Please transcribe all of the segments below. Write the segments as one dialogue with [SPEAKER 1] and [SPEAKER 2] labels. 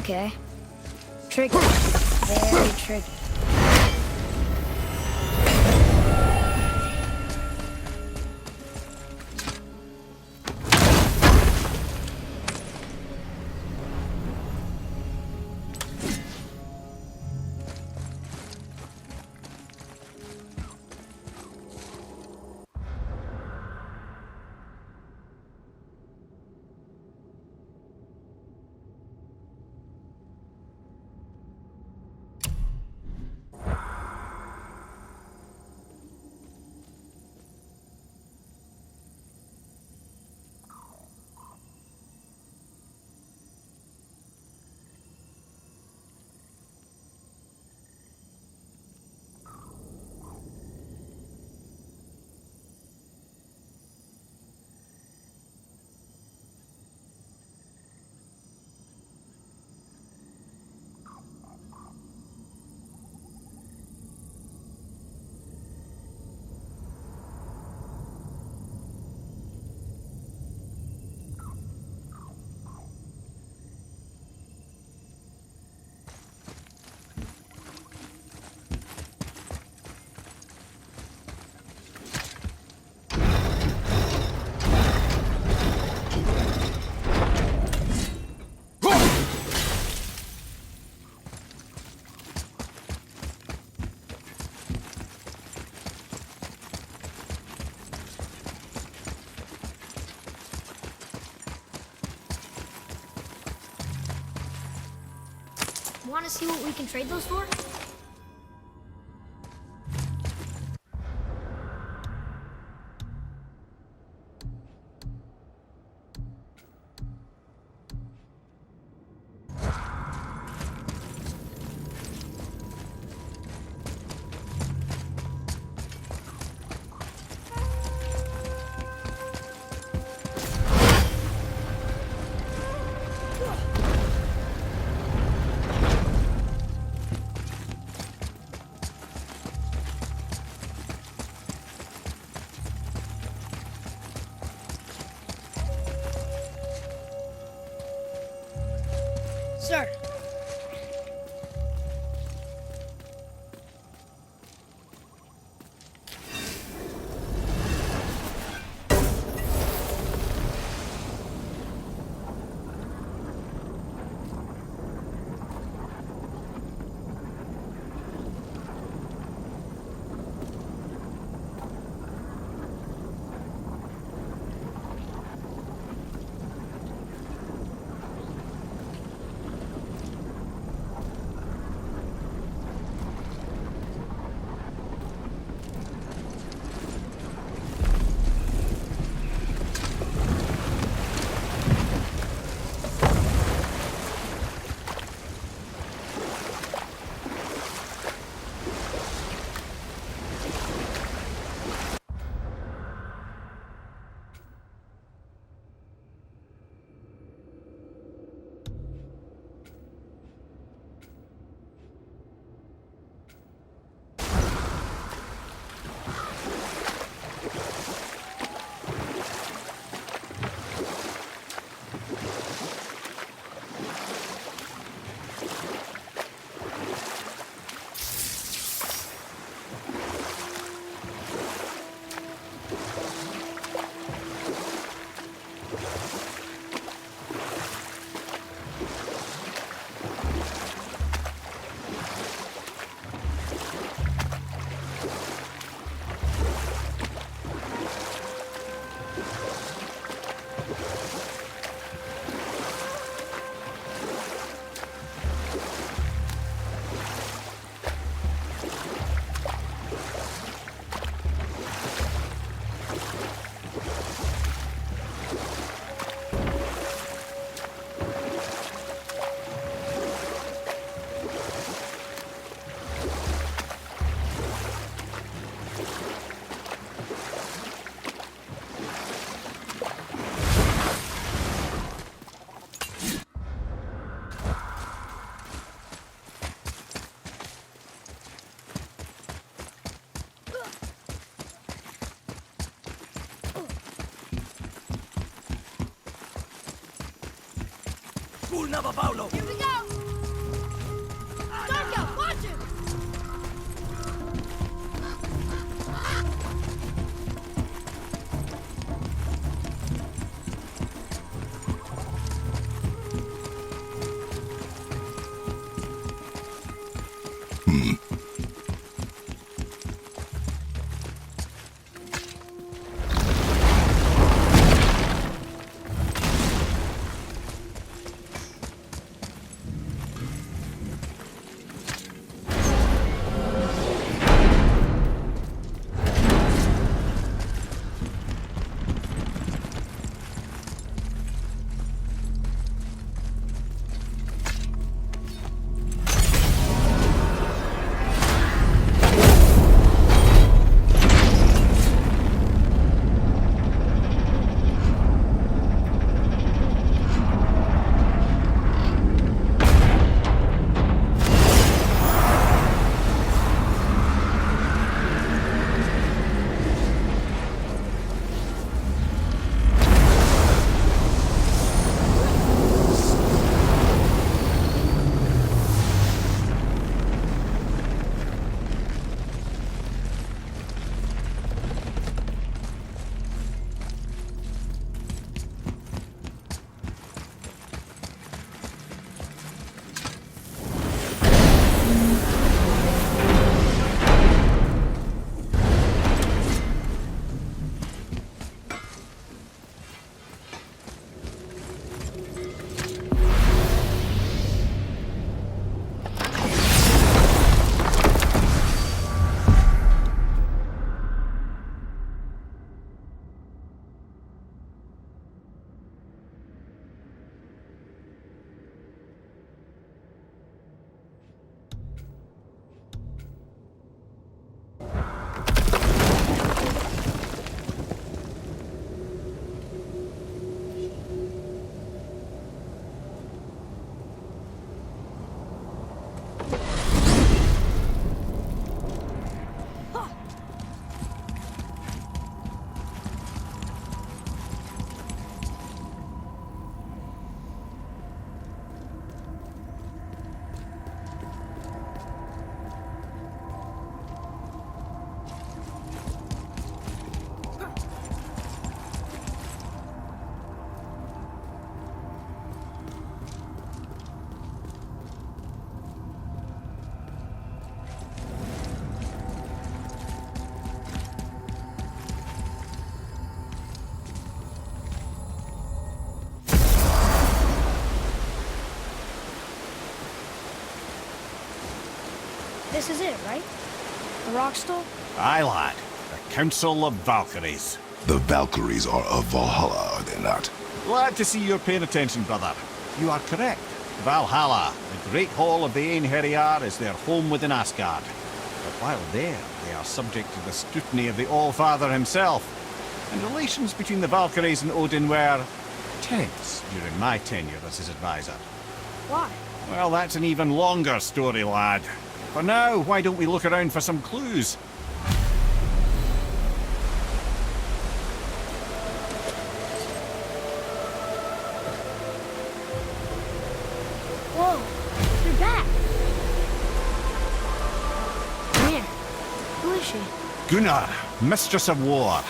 [SPEAKER 1] Okay. Tricky. Very tricky. Want to see what we can trade those for? Sir.
[SPEAKER 2] Cool, Nava Paulo!
[SPEAKER 1] Here we go! This is it, right? The rock stone?
[SPEAKER 2] Aye, lad. The Council of Valkyries.
[SPEAKER 3] The Valkyries are of Valhalla, are they not?
[SPEAKER 2] Glad to see you're paying attention, brother. You are correct. Valhalla, the great hall of the Einherjar, is their home within Asgard. But while there, they are subject to the scrutiny of the All-Father himself. And relations between the Valkyries and Odin were tense during my tenure as his advisor.
[SPEAKER 1] Why?
[SPEAKER 2] Well, that's an even longer story, lad. For now, why don't we look around for some clues?
[SPEAKER 1] Whoa, you're back. Come here. Who is she?
[SPEAKER 2] Gunnar, Mistress of War.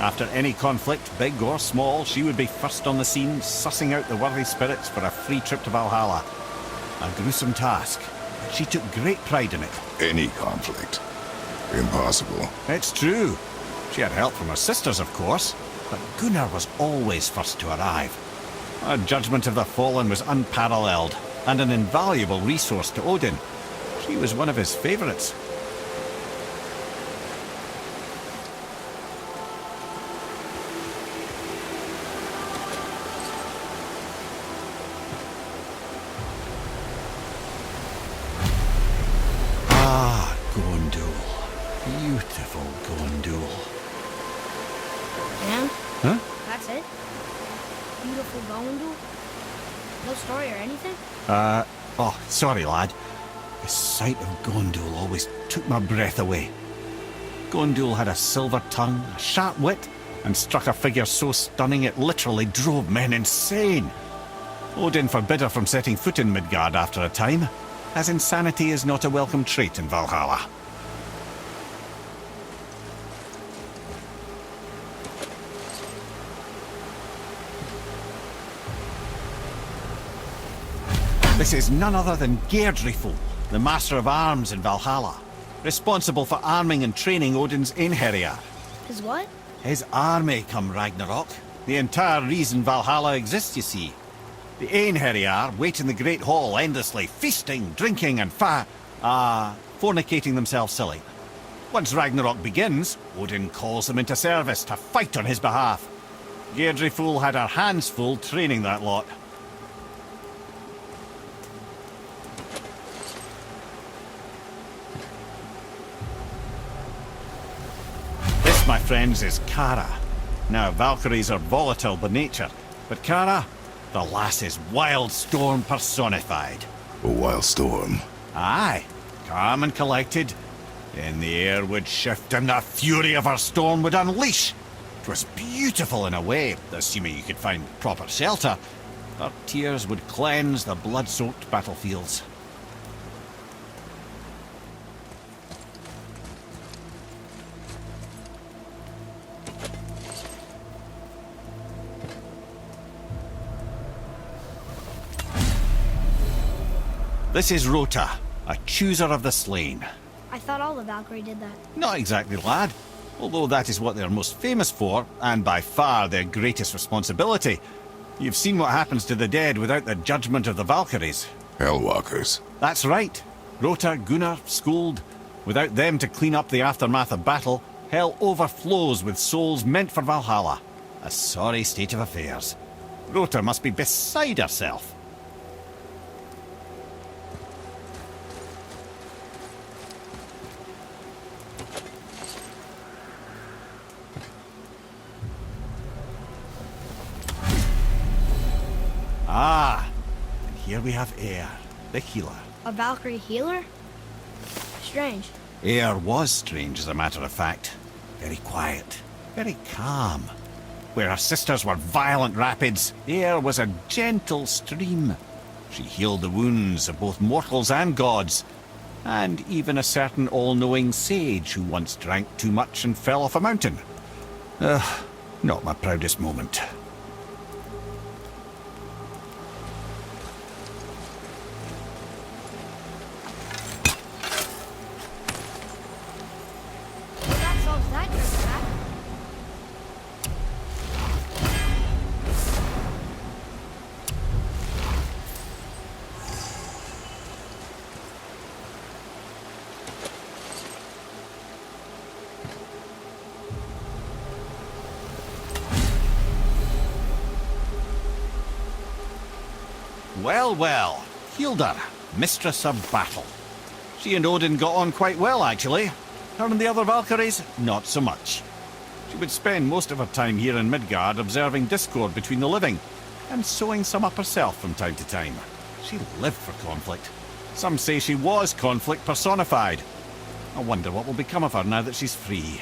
[SPEAKER 2] After any conflict, big or small, she would be first on the scene, sussing out the worthy spirits for a free trip to Valhalla. A gruesome task, but she took great pride in it.
[SPEAKER 3] Any conflict. Impossible.
[SPEAKER 2] It's true. She had help from her sisters, of course, but Gunnar was always first to arrive. Her judgment of the fallen was unparalleled, and an invaluable resource to Odin. She was one of his favourites. Ah, Gondul. Beautiful Gondul.
[SPEAKER 1] And?
[SPEAKER 2] Huh?
[SPEAKER 1] That's it? Beautiful Gondul? No story or anything?
[SPEAKER 2] Oh, sorry, lad. The sight of Gondul always took my breath away. Gondul had a silver tongue, a sharp wit, and struck a figure so stunning it literally drove men insane. Odin forbid her from setting foot in Midgard after a time, as insanity is not a welcome trait in Valhalla. This is none other than Geirdriful, the Master of Arms in Valhalla, responsible for arming and training Odin's Einherjar.
[SPEAKER 1] His what?
[SPEAKER 2] His army come Ragnarok. The entire reason Valhalla exists, you see. The Einherjar wait in the Great Hall endlessly, feasting, drinking and fornicating themselves silly. Once Ragnarok begins, Odin calls them into service to fight on his behalf. Geirdriful had her hands full training that lot. This, my friends, is Kara. Now, Valkyries are volatile by nature, but Kara, the lass is wild storm personified.
[SPEAKER 3] A wild storm.
[SPEAKER 2] Aye, calm and collected. Then the air would shift and the fury of her storm would unleash. 'Twas beautiful in a way, assuming you could find proper shelter. Her tears would cleanse the blood-soaked battlefields. This is Rota, a chooser of the slain.
[SPEAKER 1] I thought all the Valkyrie did that.
[SPEAKER 2] Not exactly, lad. Although that is what they're most famous for, and by far their greatest responsibility. You've seen what happens to the dead without the judgment of the Valkyries.
[SPEAKER 3] Hellwalkers.
[SPEAKER 2] That's right. Rota, Gunnar, Skuld. Without them to clean up the aftermath of battle, hell overflows with souls meant for Valhalla. A sorry state of affairs. Rota must be beside herself. Ah, and here we have Eir, the healer.
[SPEAKER 1] A Valkyrie healer? Strange.
[SPEAKER 2] Eir was strange, as a matter of fact. Very quiet, very calm. Where her sisters were violent rapids, Eir was a gentle stream. She healed the wounds of both mortals and gods, and even a certain all-knowing sage who once drank too much and fell off a mountain. Not my proudest moment.
[SPEAKER 1] Well, that solves that trick, Matt.
[SPEAKER 2] Well, well. Hilda, mistress of battle. She and Odin got on quite well, actually. Her and the other Valkyries, not so much. She would spend most of her time here in Midgard observing discord between the living, and sewing some up herself from time to time. She lived for conflict. Some say she was conflict personified. I wonder what will become of her now that she's free.